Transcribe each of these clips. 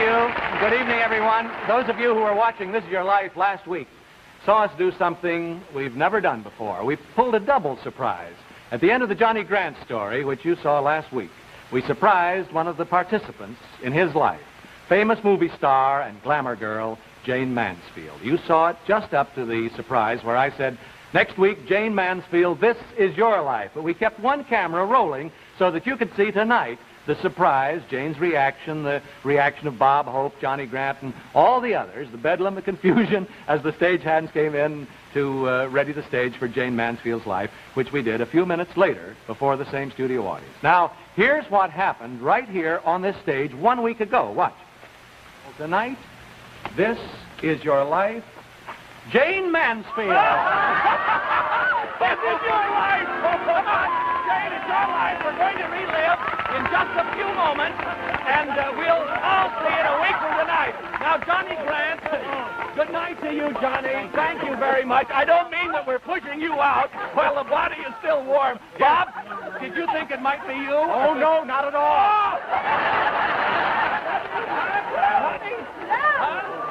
you. Good evening, everyone. Those of you who are watching This Is Your Life last week saw us do something we've never done before. We pulled a double surprise. At the end of the Johnny Grant story, which you saw last week, we surprised one of the participants in his life, famous movie star and glamour girl, Jayne Mansfield. You saw it just up to the surprise where I said, next week, Jayne Mansfield, this is your life. But we kept one camera rolling so that you could see tonight the surprise, Jayne's reaction, the reaction of Bob Hope, Johnny Grant, and all the others, the bedlam, the confusion, as the stagehands came in to ready the stage for Jayne Mansfield's life, which we did a few minutes later before the same studio audience. Now, here's what happened right here on this stage 1 week ago. Watch. Well, tonight, this is your life, Jayne Mansfield. This is your life. Jayne, it's your life. We're going to relive in just a few moments, and we'll all see it a week from tonight. Now, Johnny Grant, good night to you, Johnny. Thank you very much. I don't mean that we're pushing you out while the body is still warm. Bob, did you think it might be you? Oh, no, not at all. Honey,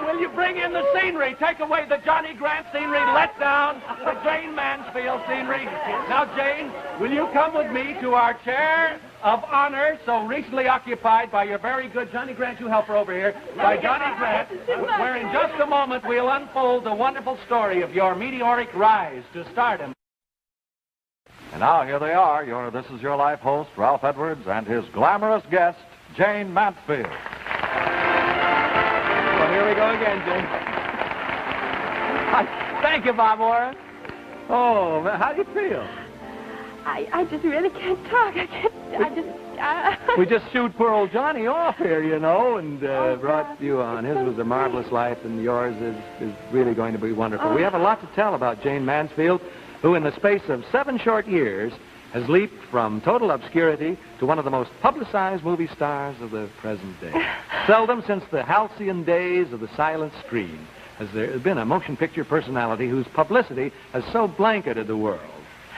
will you bring in the scenery? Take away the Johnny Grant scenery, let down the Jayne Mansfield scenery. Now, Jayne, will you come with me to our chair of honor, so recently occupied by your very good Johnny Grant, you help her over here, by Johnny Grant, where in just a moment we'll unfold the wonderful story of your meteoric rise to stardom. And now here they are, your This Is Your Life host, Ralph Edwards, and his glamorous guest, Jayne Mansfield. Well, here we go again, Jayne. Thank you, Bob Warren. Oh, how do you feel? I just really can't talk. We just shooed poor old Johnny off here, you know, and brought you on. His was a marvelous life, and yours is really going to be wonderful. We have a lot to tell about Jayne Mansfield, who in the space of 7 short years has leaped from total obscurity to one of the most publicized movie stars of the present day. Seldom since the halcyon days of the silent screen has there been a motion picture personality whose publicity has so blanketed the world.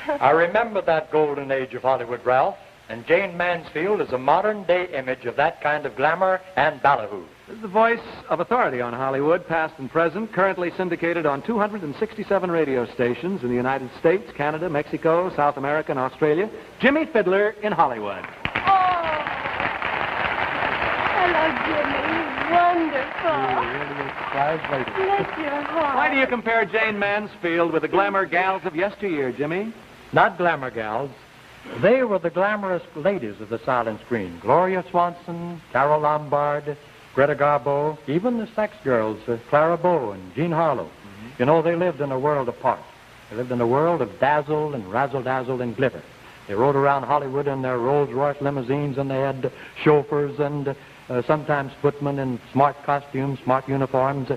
I remember that golden age of Hollywood, Ralph, and Jayne Mansfield is a modern-day image of that kind of glamour and ballyhoo. This is the voice of authority on Hollywood, past and present, currently syndicated on 267 radio stations in the United States, Canada, Mexico, South America, and Australia. Jimmy Fiddler in Hollywood. Oh, hello, Jimmy. Wonderful. Bless your heart. Why do you compare Jayne Mansfield with the glamour gals of yesteryear, Jimmy? Not glamour gals. They were the glamorous ladies of the silent screen. Gloria Swanson, Carol Lombard, Greta Garbo, even the sex girls, Clara Bow and Jean Harlow. Mm-hmm. You know, they lived in a world apart. They lived in a world of dazzle and razzle-dazzle and glitter. They rode around Hollywood in their Rolls-Royce limousines, and they had chauffeurs and sometimes footmen in smart costumes, smart uniforms.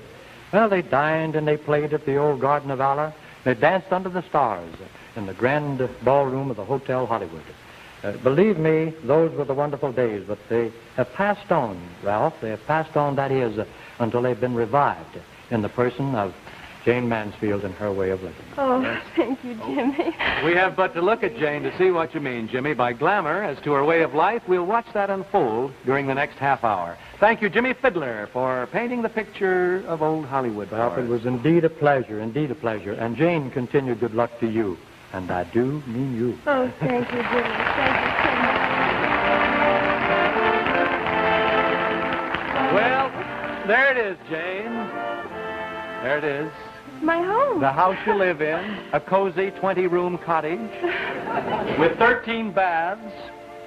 Well, they dined and they played at the old Garden of Valor. They danced under the stars in the grand ballroom of the Hotel Hollywood. Believe me, those were the wonderful days, but they have passed on, Ralph. They have passed on, that is, until they've been revived in the person of Jayne Mansfield and her way of living. Oh, thank you, Jimmy. We have but to look at Jayne to see what you mean, Jimmy. By glamour as to her way of life, we'll watch that unfold during the next half hour. Thank you, Jimmy Fiddler, for painting the picture of old Hollywood. Ralph, it was indeed a pleasure, indeed a pleasure. And Jayne, continued good luck to you. And I do mean you. Oh, thank you, Jimmy. Thank you so much. Well, there it is, Jayne. There it is. My home. The house you live in, a cozy 20-room cottage with 13 baths,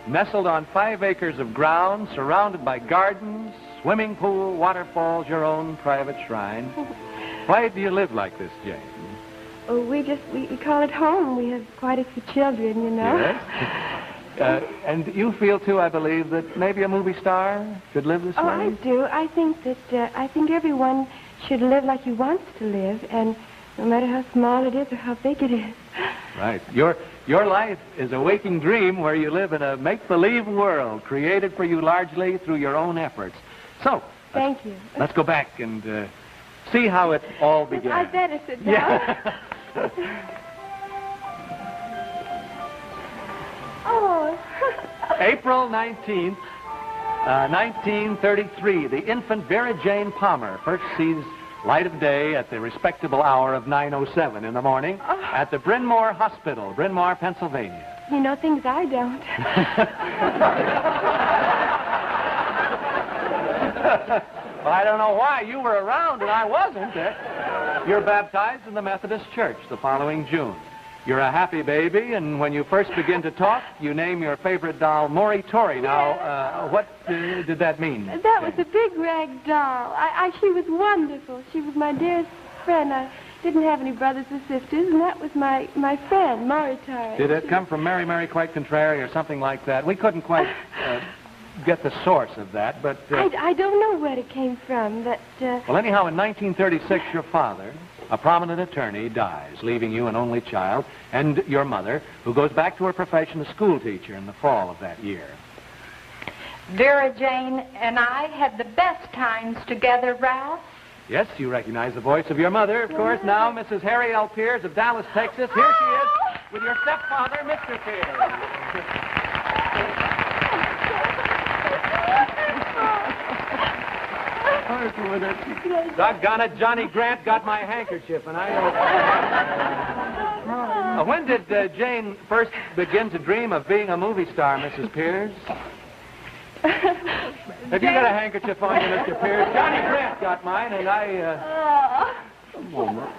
nestled on 5 acres of ground, surrounded by gardens, swimming pool, waterfalls, your own private shrine. Why do you live like this, Jayne? Oh, we call it home. We have quite a few children, you know. Yes. And you feel, too, I believe, that maybe a movie star should live this way? Oh, I do. I think everyone should live like he wants to live, and no matter how small it is or how big it is. Right. Your life is a waking dream where you live in a make-believe world created for you largely through your own efforts. So, thank you. Let's go back and see how it all began. I'd better sit down. Yeah. Oh. April 19th, 1933, the infant Vera Jane Palmer first sees light of day at the respectable hour of 9:07 in the morning at the Bryn Mawr Hospital, Bryn Mawr, Pennsylvania. You know things I don't. Well, I don't know why. You were around and I wasn't. You're baptized in the Methodist Church the following June. You're a happy baby, and when you first begin to talk, you name your favorite doll Maury Tory. Now, what did that mean? That was a big rag doll. She was wonderful. She was my dearest friend. I didn't have any brothers or sisters, and that was my friend, Maury Tory. Did it come from Mary, Mary, quite contrary, or something like that? We couldn't quite get the source of that, but... I don't know where it came from, but... Well, anyhow, in 1936, your father, a prominent attorney, dies, leaving you an only child, and your mother, who goes back to her profession as school teacher in the fall of that year. Vera Jane and I had the best times together, Ralph. Yes, you recognize the voice of your mother, of course. Now, Mrs. Harry L. Pierce of Dallas, Texas. Here she is with your stepfather, Mr. Pierce. Doggone it, Johnny Grant got my handkerchief, and I know. When did Jane first begin to dream of being a movie star, Mrs. Pierce? Have you got a handkerchief on you, Mr. Pierce? Johnny Grant got mine, and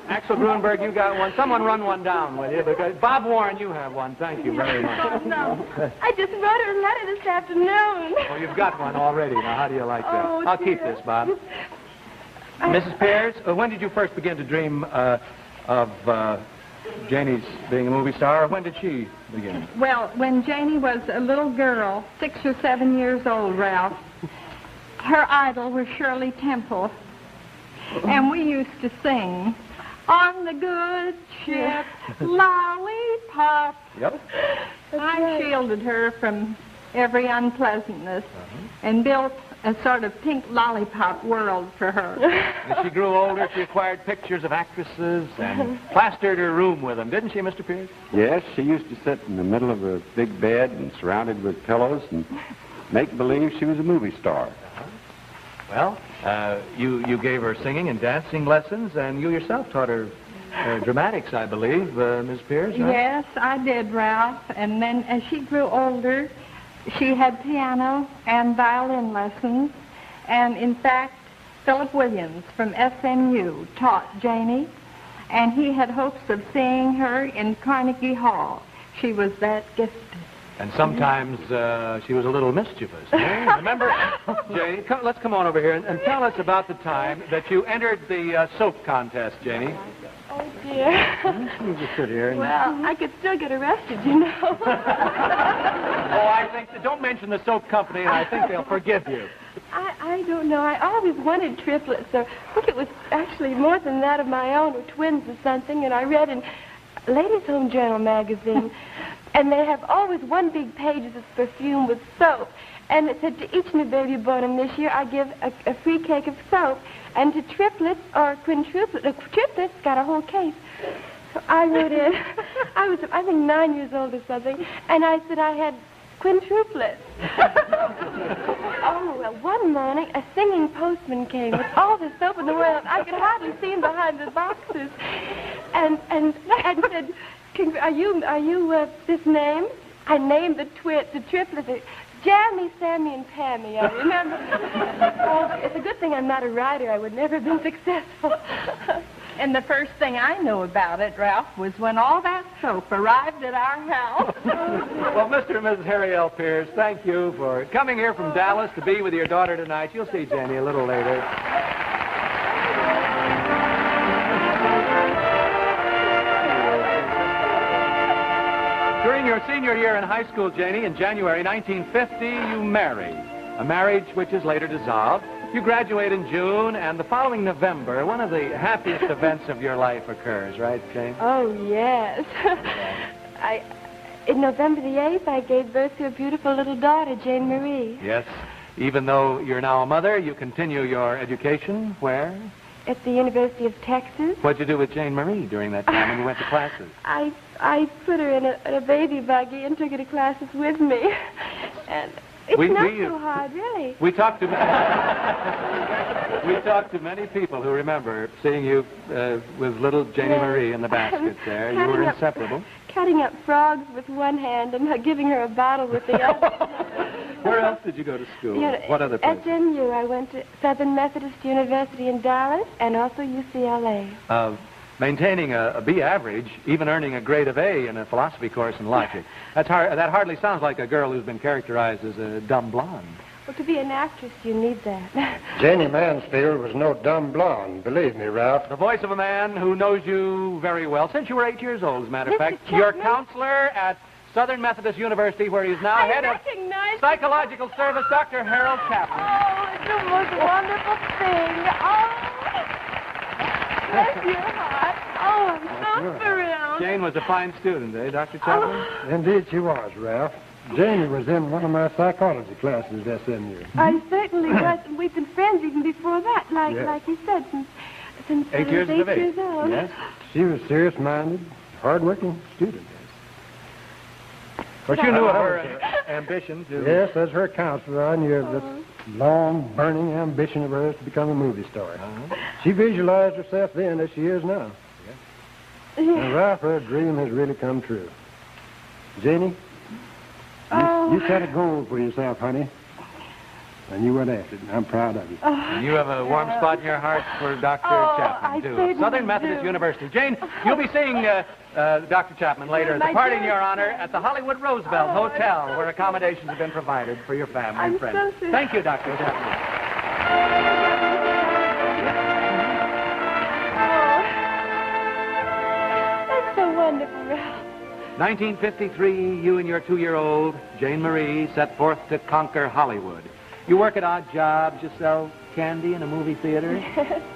Axel Grunberg, you got one. Someone run one down, will you? Because Bob Warren, you have one. Thank you very much. Oh, no. I just wrote her a letter this afternoon. Oh, you've got one already. Now, how do you like that? Oh, I'll keep this, Bob. Mrs. Pierce, when did you first begin to dream of Janie's being a movie star, or when did she begin? Well, when Janie was a little girl, 6 or 7 years old, Ralph, her idol was Shirley Temple. And we used to sing, "On the good ship, lollipop." Yep. I shielded her from every unpleasantness and built a sort of pink lollipop world for her. As she grew older, she acquired pictures of actresses and plastered her room with them, didn't she, Mr. Pierce? Yes, she used to sit in the middle of a big bed and surrounded with pillows and make believe she was a movie star. Well, you gave her singing and dancing lessons, and you yourself taught her dramatics, I believe, Miss Pierce, right? Yes, I did, Ralph. And then as she grew older, she had piano and violin lessons. And in fact, Philip Williams from SMU taught Janie, and he had hopes of seeing her in Carnegie Hall. She was that gifted. And sometimes she was a little mischievous. Eh? Remember, Janie, let's come on over here and tell us about the time that you entered the soap contest, Janie. Oh, dear. You just sit here. And... Well, I could still get arrested, you know. Oh, I think, don't mention the soap company, and I think they'll forgive you. I don't know. I always wanted triplets, or I think it was actually more than that of my own, or twins or something, and I read in Ladies' Home Journal magazine, and they have always one big page that's perfumed with soap. And it said, to each new baby born this year, I give a free cake of soap. And to triplets or triplets got a whole case. So I wrote in. I was, I think, 9 years old or something. And I said I had quintuplets. Oh, well, one morning, a singing postman came with all the soap in the world. I could hardly see him behind the boxes. And said, are you this name? I named the triplets. Jammy, Sammy, and Pammy, I remember. Oh, it's a good thing I'm not a writer. I would never have been successful. And the first thing I knew about it, Ralph, was when all that soap arrived at our house. Well, Mr. and Mrs. Harry L. Pierce, thank you for coming here from Dallas to be with your daughter tonight. You'll see Janie a little later. During your senior year in high school, Janie, in January 1950, you married. A marriage which is later dissolved. You graduate in June, and the following November, one of the happiest events of your life occurs, right, Jane? Oh, yes. In November the 8th, I gave birth to a beautiful little daughter, Jane Marie. Yes. Even though you're now a mother, you continue your education where? At the University of Texas. What'd you do with Jane Marie during that time when you went to classes? I put her in a baby buggy and took her to classes with me. And It's not so hard, really. We talked to many people who remember seeing you with little Janie Marie in the basket there. You were inseparable. Cutting up frogs with one hand and giving her a bottle with the other. Where else did you go to school? What other places? SMU. I went to Southern Methodist University in Dallas and also UCLA. Maintaining a B average, even earning a grade of A in a philosophy course in logic. That hardly sounds like a girl who's been characterized as a dumb blonde. Well, to be an actress, you need that. Janie Mansfield was no dumb blonde, believe me, Ralph. The voice of a man who knows you very well since you were 8 years old, as a matter of fact. Your counselor at Southern Methodist University, where he's now head of psychological service, Dr. Harold Chapman. Oh, it's the most wonderful thing. Oh, bless your heart. Oh, I'm so thrilled. Jane was a fine student, eh, Dr. Chapman? Oh. Indeed she was, Ralph. Janie was in one of my psychology classes at SMU. I certainly was. And we've been friends even before that, like you said, since 8 years of age. Years old. Yes. She was serious-minded, hard-working student. But you knew of her ambition to... Yes, as her counselor, I knew of this long, burning ambition of hers to become a movie star. She visualized herself then as she is now. And Ralph, her dream has really come true. Janie, you set a goal for yourself, honey. And you went after it, and I'm proud of you. And you have a warm spot in your heart for Dr. Chapman, too. Southern Methodist University. Jane, you'll be seeing Dr. Chapman later at the party in your honor at the Hollywood Roosevelt Hotel, where accommodations have been provided for your family and friends. Thank you, Dr. Chapman. That's so wonderful, Ralph. 1953, you and your 2-year-old, Jane Marie, set forth to conquer Hollywood. You work at odd jobs, you sell candy in a movie theater.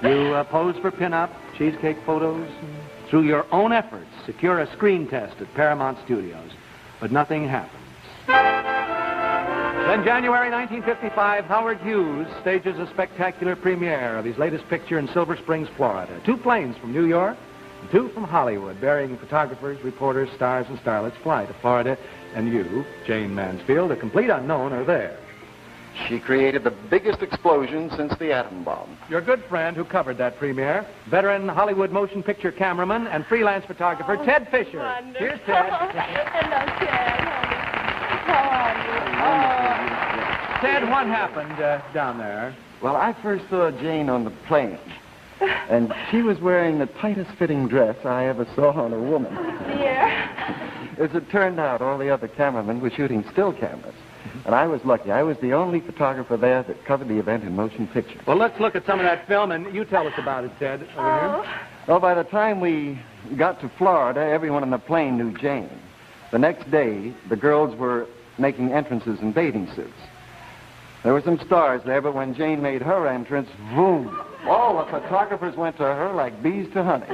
You pose for pin-up, cheesecake photos, and through your own efforts, secure a screen test at Paramount Studios. But nothing happens. Then January 1955, Howard Hughes stages a spectacular premiere of his latest picture in Silver Springs, Florida. 2 planes from New York and 2 from Hollywood, bearing photographers, reporters, stars, and starlets, fly to Florida. And you, Jane Mansfield, a complete unknown, are there. She created the biggest explosion since the atom bomb. Your good friend who covered that premiere, veteran Hollywood motion picture cameraman and freelance photographer, Ted Fisher. Wonderful. Here's Ted. Hello, Ted. How are you? Ted, what happened down there? Well, I first saw Jane on the plane, and she was wearing the tightest fitting dress I ever saw on a woman. Dear. As it turned out, all the other cameramen were shooting still cameras. And I was lucky. I was the only photographer there that covered the event in motion pictures. Well, let's look at some of that film, and you tell us about it, Ted, over here. Well, by the time we got to Florida, everyone on the plane knew Jane. The next day, the girls were making entrances in bathing suits. There were some stars there, but when Jane made her entrance, boom, all the photographers went to her like bees to honey.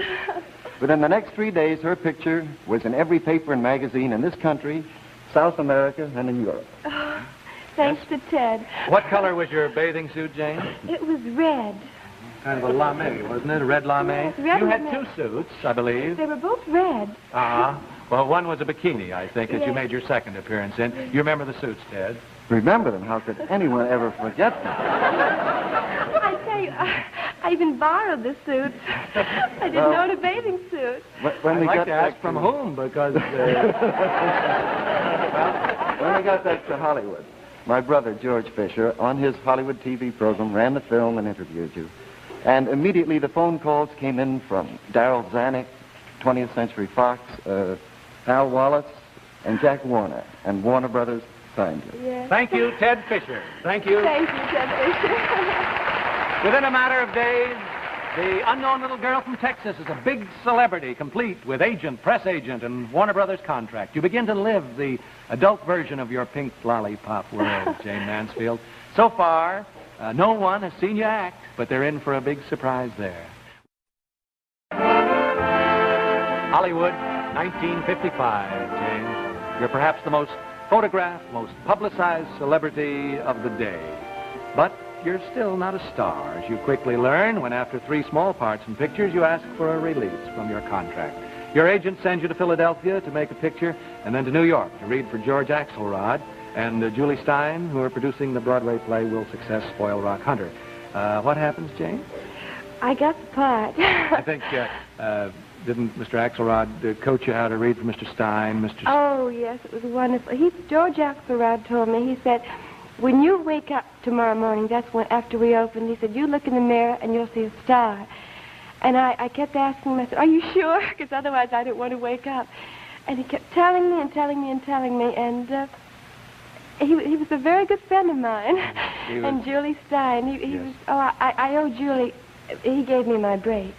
Within the next 3 days, her picture was in every paper and magazine in this country, South America, and in Europe. Oh, thanks to Ted. What color was your bathing suit, Jane? It was red. Kind of a lame, wasn't it? A red lame? Yes, red You had lame. 2 suits, I believe. They were both red. Well, one was a bikini, I think, that you made your second appearance in. You remember the suits, Ted? Remember them? How could anyone ever forget them? I tell you, I even borrowed the suits. I didn't own a bathing suit. When we I'd like got to ask back from whom, because... When we got back to Hollywood, my brother, George Fisher, on his Hollywood TV program, ran the film and interviewed you. And immediately the phone calls came in from Darryl Zanuck, 20th Century Fox, Al Wallace, and Jack Warner. And Warner Brothers signed you. Yes. Thank you, Ted Fisher. Thank you. Thank you, Ted Fisher. Within a matter of days, the unknown little girl from Texas is a big celebrity, complete with agent, press agent, and Warner Brothers contract. You begin to live the adult version of your pink lollipop world, Jane Mansfield. So far, no one has seen you act, but they're in for a big surprise there. Hollywood, 1955, Jane. You're perhaps the most photographed, most publicized celebrity of the day. But you're still not a star, as you quickly learn when after 3 small parts in pictures, you ask for a release from your contract. Your agent sends you to Philadelphia to make a picture, and then to New York to read for George Axelrod. and Julie Stein, who are producing the Broadway play Will Success Spoil Rock Hunter. What happens, Jane? I got the part. I think, didn't Mr. Axelrod coach you how to read for Mr. Stein, Mr. Oh, yes, it was wonderful. George Axelrod told me, he said, when you wake up tomorrow morning, that's when, after we open, he said, you look in the mirror and you'll see a star. And I kept asking him, I said, are you sure? Because otherwise I didn't want to wake up. And he kept telling me and telling me and telling me, and he was a very good friend of mine. And Julie Stein, he was, I owe Julie, he gave me my break.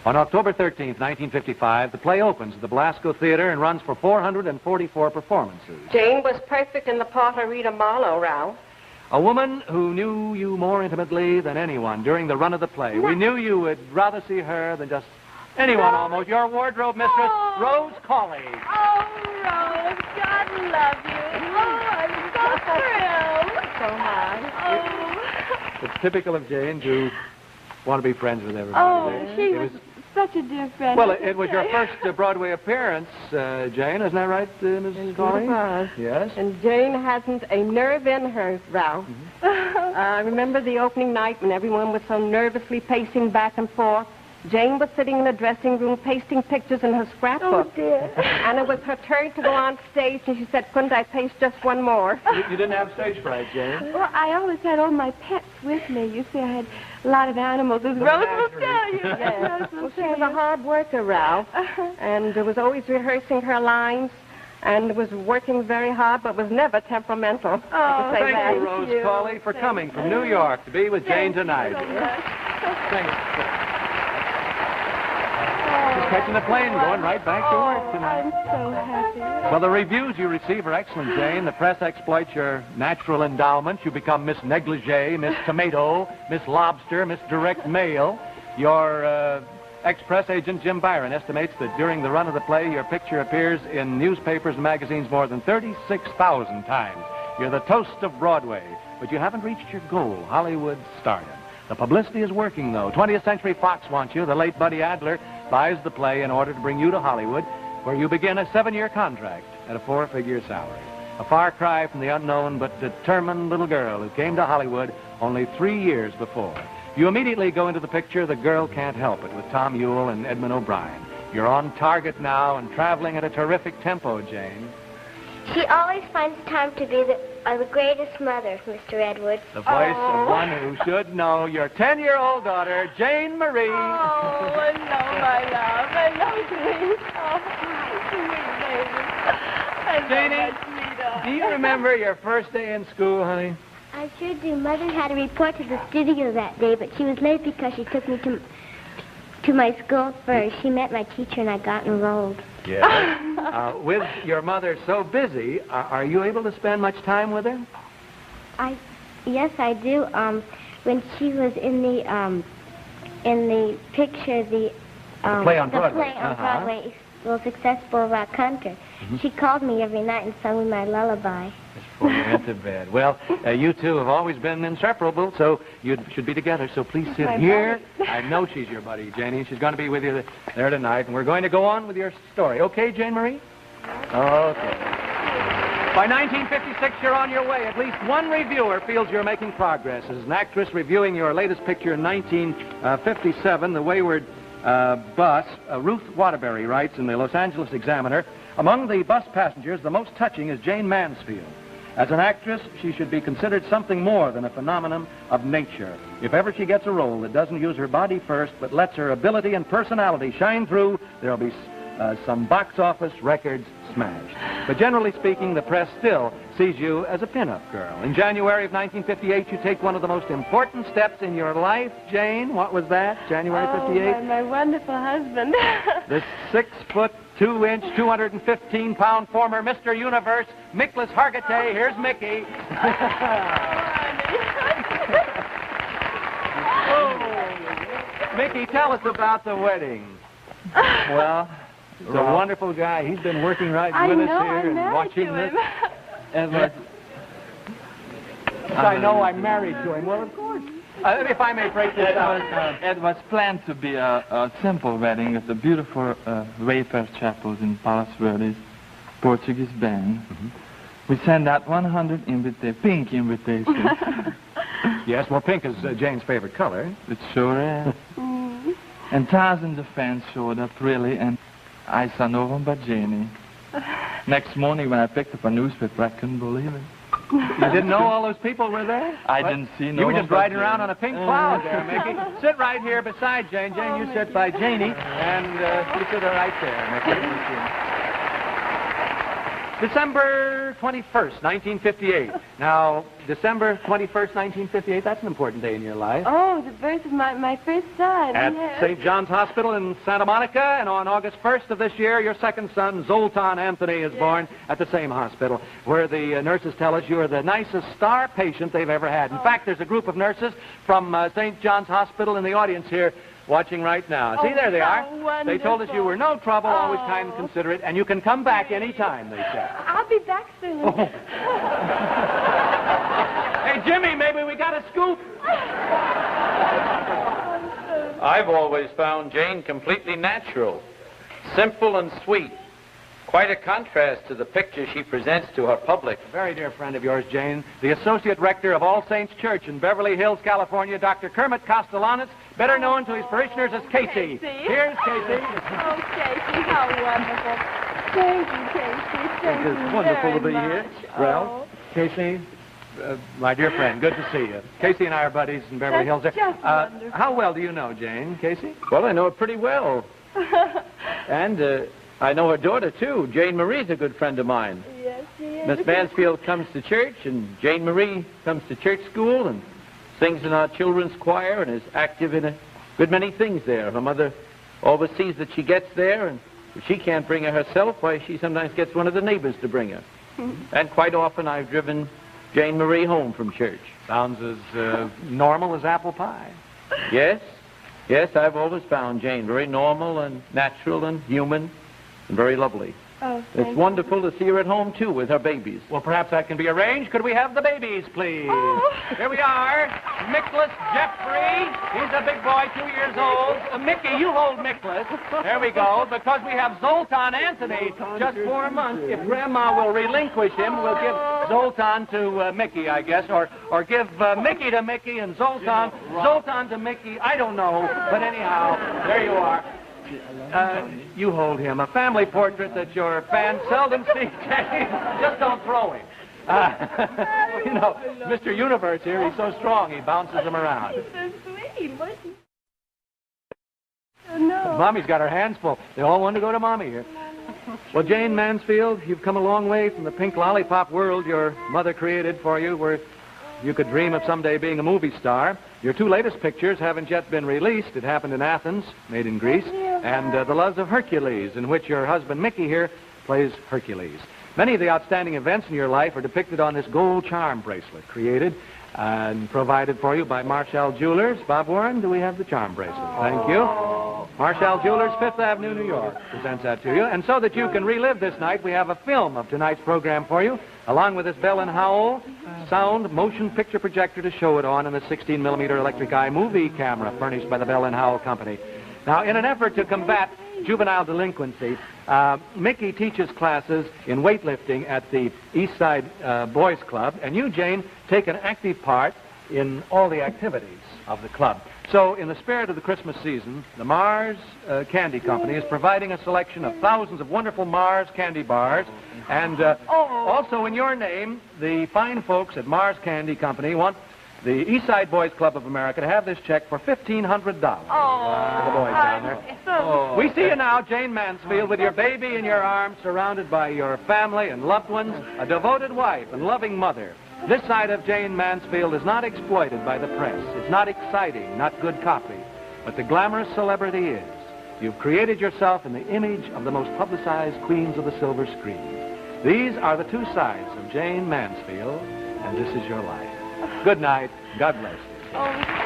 On October 13th, 1955, the play opens at the Belasco Theater and runs for 444 performances. Jane was perfect in the part of Rita Marlowe, Ralph. A woman who knew you more intimately than anyone during the run of the play. We knew you would rather see her than just anyone almost. Your wardrobe mistress, Rose Colley. Oh, Rose, God love you. Oh, I'm so thrilled. So much. Oh. It's typical of Jane to want to be friends with everybody. Oh, she was such a dear friend. Well, it was your first Broadway appearance, Jane, isn't that right, Mrs. Colley? It was. Yes. And Jane hasn't a nerve in her, Ralph. I remember the opening night when everyone was so nervously pacing back and forth. Jane was sitting in the dressing room pasting pictures in her scrapbook. Oh, dear. And it was her turn to go on stage, and she said, couldn't I paste just one more? You didn't have stage fright, Jane? Well, I always had all my pets with me. You see, I had a lot of animals, as Rose will tell you. Yes. Well, she was a hard worker, Ralph, and was always rehearsing her lines, and was working very hard, but was never temperamental. Oh, thank you, Rose Colley, for coming from New York to be with Jane tonight. Thanks. She's catching a plane, going right back to work tonight. I'm so happy. Well, the reviews you receive are excellent, Jane. The press exploits your natural endowments. You become Miss Negligee, Miss Tomato, Miss Lobster, Miss Direct Mail. Your ex-press agent, Jim Byron, estimates that during the run of the play, your picture appears in newspapers and magazines more than 36,000 times. You're the toast of Broadway, but you haven't reached your goal, Hollywood stardom. The publicity is working, though. 20th Century Fox wants you. The late Buddy Adler buys the play in order to bring you to Hollywood, where you begin a 7-year contract at a 4-figure salary. A far cry from the unknown but determined little girl who came to Hollywood only 3 years before. You immediately go into the picture The Girl Can't Help It with Tom Ewell and Edmund O'Brien. You're on target now and traveling at a terrific tempo, Jane. She always finds time to be the greatest mother, Mr. Edwards. The voice of one who should know, your 10-year-old daughter, Jane Marie. Oh, hello, my love. Hello, sweet. Oh, sweet baby. Janie, do you remember your first day in school, honey? I sure do. Mother had to report to the studio that day, but she was late because she took me to my school first. She met my teacher and I got enrolled. Yes. With your mother so busy, are you able to spend much time with her? Yes, I do. When she was in the picture, the play on Broadway. Broadway, Will Successful Rock Hunter, she called me every night and sung me my lullaby. Before you went to bed. Well, you two have always been inseparable, so you should be together. So please sit here. I know she's your buddy, Janie. She's going to be with you there tonight, and we're going to go on with your story. Okay, Jane Marie? Okay. By 1956, you're on your way. At least one reviewer feels you're making progress. As an actress reviewing your latest picture in 1957, The Wayward Bus, Ruth Waterbury writes in the Los Angeles Examiner, among the bus passengers, the most touching is Jayne Mansfield. As an actress, she should be considered something more than a phenomenon of nature. If ever she gets a role that doesn't use her body first, but lets her ability and personality shine through, there'll be some box office records smashed. But generally speaking, the press still sees you as a pin-up girl. In January of 1958, you take one of the most important steps in your life, Jane. What was that, January 58? My wonderful husband. The 6'2", 215-pound former Mr. Universe, Miklas Hargitay. Here's Mickey. Mickey, tell us about the wedding. Well, he's a wonderful guy. He's been working right with us here and watching this. I know I'm married to him. Well, of course. If I may break this down. It was planned to be a simple wedding with the beautiful Raper chapels in Palos Verdes, Portuguese band, We send out 100 pink invitations. Yes, well, pink is Jane's favorite color. It sure is. And thousands of fans showed up, really, and I saw no one but Jayne. Next morning when I picked up a newspaper, I couldn't believe it. You didn't know all those people were there? I didn't see no You were one just but riding Jayne. around on a pink cloud there, Mickey. Sit right here beside Jane. Jane, you sit by Janie, and you sit right there, Mickey. December 21st, 1958. Now, December 21st, 1958, that's an important day in your life. Oh, the birth of my first son. At yes. St. John's Hospital in Santa Monica, and on August 1st of this year, your second son, Zoltan Anthony, is born at the same hospital, where the nurses tell us you are the nicest star patient they've ever had. In fact, there's a group of nurses from St. John's Hospital in the audience here watching right now. See, there they are. Wonderful. They told us you were no trouble, always kind and considerate, and you can come back any time, they said. I'll be back soon. Oh. Hey, Jimmy, maybe we got a scoop. I've always found Jane completely natural, simple and sweet. Quite a contrast to the picture she presents to her public. A very dear friend of yours, Jane, the Associate Rector of All Saints Church in Beverly Hills, California, Dr. Kermit Castellanos, better known to his parishioners as Casey. Here's Casey. Oh, Casey, how wonderful. Thank you, Casey. Thank you It's wonderful to be very here. much. Well, Casey, my dear friend, good to see you. Casey and I are buddies in Beverly Hills. That's just wonderful. How well do you know Jane, Casey? Well, I know her pretty well. And I know her daughter, too. Jane Marie's a good friend of mine. Yes, she is. Miss Mansfield comes to church, and Jane Marie comes to church school and sings in our children's choir and is active in a good many things there. Her mother always sees that she gets there, and if she can't bring her herself, why, she sometimes gets one of the neighbors to bring her. And quite often I've driven Jane Marie home from church. Sounds as normal as apple pie. Yes, I've always found Jane very normal and natural and human and very lovely. Oh, It's wonderful to see her at home, too, with her babies. Well, perhaps that can be arranged. Could we have the babies, please? Oh. Here we are. Nicholas Jeffrey. He's a big boy, 2 years old. Mickey, you hold Nicholas. There we go. Because we have Zoltan Anthony, just 4 months. If Grandma will relinquish him, we'll give Zoltan to Mickey, I guess. Or give Mickey to Mickey and Zoltan to Mickey. I don't know. But anyhow, there you are. You hold him. A family portrait that your fans seldom see. Just don't throw him. You know, Mr. Universe here, he's so strong, he bounces him around. He's so sweet. What? Oh, no. Mommy's got her hands full. They all want to go to Mommy here. Well, Jane Mansfield, you've come a long way from the pink lollipop world your mother created for you, where you could dream of someday being a movie star. Your 2 latest pictures haven't yet been released. It happened in Athens, made in Greece, and The Loves of Hercules, in which your husband Mickey here plays Hercules. Many of the outstanding events in your life are depicted on this gold charm bracelet, created and provided for you by Marshall Jewelers. Bob Warren, do we have the charm bracelet? Thank you. Marshall Jewelers, 5th Avenue, New York, presents that to you. And so that you can relive this night, we have a film of tonight's program for you, along with this Bell & Howell sound motion picture projector to show it on, and a 16-millimeter electric eye movie camera furnished by the Bell & Howell Company. Now, in an effort to combat juvenile delinquency, Mickey teaches classes in weightlifting at the East Side Boys Club, and you, Jane, take an active part in all the activities of the club. So, in the spirit of the Christmas season, the Mars Candy Company is providing a selection of thousands of wonderful Mars candy bars. And also in your name, the fine folks at Mars Candy Company want the East Side Boys Club of America to have this check for $1,500 for the boys down there. We see you now, Jane Mansfield, with your baby in your arms, surrounded by your family and loved ones, a devoted wife and loving mother. This side of Jane Mansfield is not exploited by the press. It's not exciting, not good copy. But the glamorous celebrity is. You've created yourself in the image of the most publicized queens of the silver screen. These are the 2 sides of Jane Mansfield, and this is your life. Good night. God bless you. Oh,